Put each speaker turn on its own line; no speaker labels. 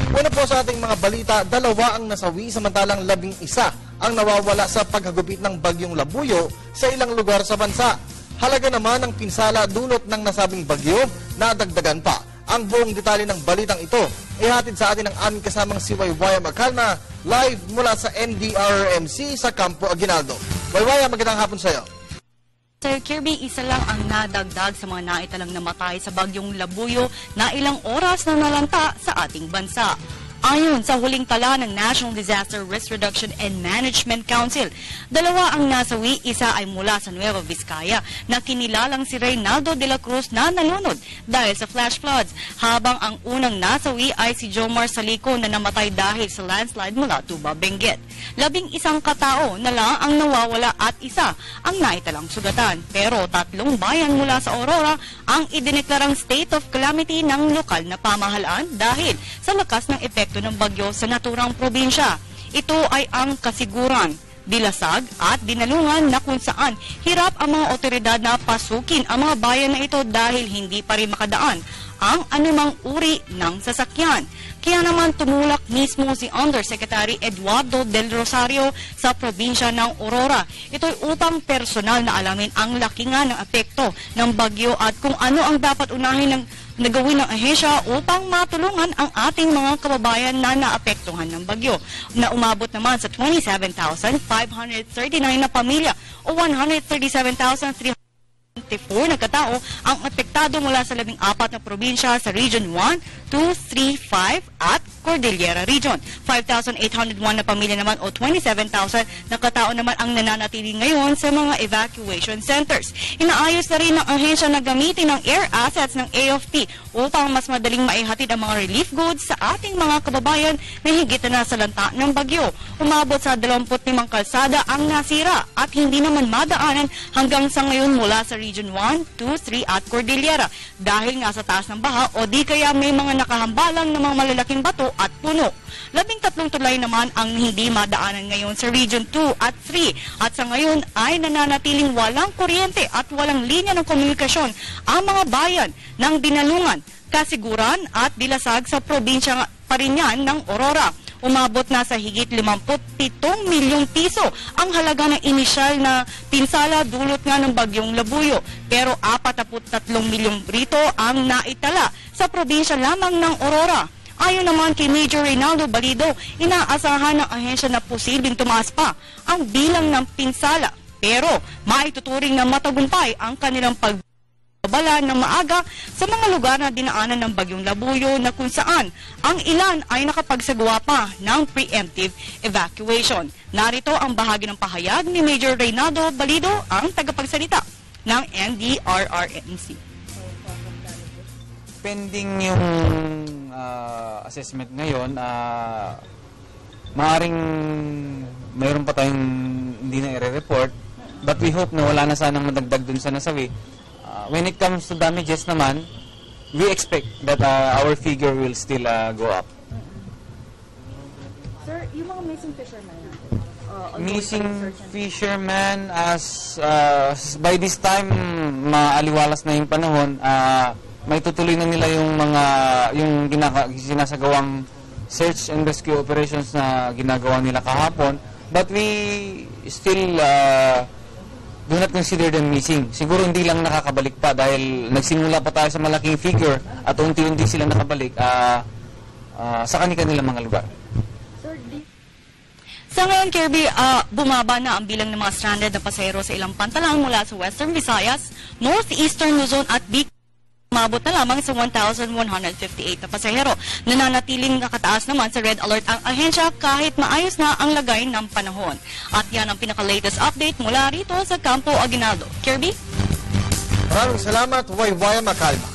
Una po sa ating mga balita, 2 ang nasawi samantalang 11 ang nawawala sa paghagupit ng bagyong Labuyo sa ilang lugar sa bansa. Halaga naman ng pinsala dulot ng nasabing bagyo na dagdagan pa. Ang buong detalye ng balitang ito ay hatid sa atin ng aming kasamang si Waywaya Macalma live mula sa NDRRMC sa Campo Aguinaldo. Waywaya, magandang hapon sa iyo.
Sir Kirby, isa lang ang nadagdag sa mga naitalang namatay sa bagyong Labuyo na ilang oras na nalanta sa ating bansa. Ayon sa huling tala ng National Disaster Risk Reduction and Management Council, 2 ang nasawi, isa ay mula sa Nueva Vizcaya na kinilalang si Reynaldo de la Cruz na nalunod dahil sa flash floods, habang ang unang nasawi ay si Jomar Salico na namatay dahil sa landslide mula Tuba, Benguet. 11 katao na lang ang nawawala at isa ang naitalang sugatan. Pero 3 bayan mula sa Aurora ang idineklarang state of calamity ng lokal na pamahalaan dahil sa lakas ng epekto ng bagyo sa naturang probinsya. Ito ay ang Kasiguran, Dilasag at Dinalungan na kung saan hirap ang mga otoridad na pasukin ang mga bayan na ito dahil hindi pa rin makadaan ang anumang uri ng sasakyan. Kaya naman tumulak mismo si Undersecretary Eduardo del Rosario sa probinsya ng Aurora. Ito'y upang personal na alamin ang laki nga ng epekto ng bagyo at kung ano ang dapat unahin ng nagawin ng ahensya upang matulungan ang ating mga kababayan na naapektuhan ng bagyo, na umabot naman sa 27,539 na pamilya o 137,324 na katao ang apektado mula sa 14 na probinsya sa Region 1, 2, 3, 5 at Cordillera Region. 5,801 na pamilya naman o 27,000 na katao naman ang nananatili ngayon sa mga evacuation centers. Inaayos na rin ng ahensya na gamitin ng air assets ng AFP upang mas madaling maihatid ang mga relief goods sa ating mga kababayan na higit na sa lanta ng bagyo. Umabot sa 25 kalsada ang nasira at hindi naman madaanan hanggang sa ngayon mula sa Region 1, 2, 3 at Cordillera dahil nga sa taas ng baha o di kaya may mga nakahambalang ng mga malalaking bato at puno. 13 tulay naman ang hindi madaanan ngayon sa Region 2 at 3 at sa ngayon ay nananatiling walang kuryente at walang linya ng komunikasyon ang mga bayan ng Dinalungan, Kasiguran at Dilasag sa probinsya pa rin yan ng Aurora. Umabot na sa higit 57 milyong piso ang halaga ng inisyal na pinsala dulot nga ng bagyong Labuyo. Pero 43 milyong rito ang naitala sa probinsya lamang ng Aurora. Ayon naman kay Major Reynaldo Balido, inaasahan ng ahensya na posibleng tumaas pa ang bilang ng pinsala. Pero maituturing na matagumpay ang kanilang pagbabala ng maaga sa mga lugar na dinaanan ng bagyong Labuyo na kung saan ang ilan ay nakapagsagawa pa ng preemptive evacuation. Narito ang bahagi ng pahayag ni Major Reynaldo Balido, ang tagapagsalita ng NDRRMC.
Pending yung assessment ngayon, maaaring mayroon pa tayong hindi na i-report, but we hope na wala na sanang madagdag dun sa nasawi. When it comes to damages naman, we expect that our figure will still go up.
Sir, yung mga missing fishermen
Missing fishermen, as by this time maaliwalas na yung panahon, may tutuloy na nila yung sinasagawang search and rescue operations na ginagawa nila kahapon, but we still do not consider them missing. Siguro hindi lang nakakabalik pa dahil nagsimula pa tayo sa malaking figure at unti-unti sila nakabalik sa kanilang mga lugar.
Sa ngayon, Kirby, bumaba na ang bilang ng mga stranded na pasahero sa ilang pantalan mula sa Western Visayas, Northeastern Luzon at Bicol. Umabot na lamang sa 1,158 na pasahero. Nananatiling nakataas naman sa red alert ang ahensya kahit maayos na ang lagay ng panahon. At yan ang pinaka-latest update mula rito sa Campo Aguinaldo. Kirby?
Maraming salamat, Waywaya Macalma.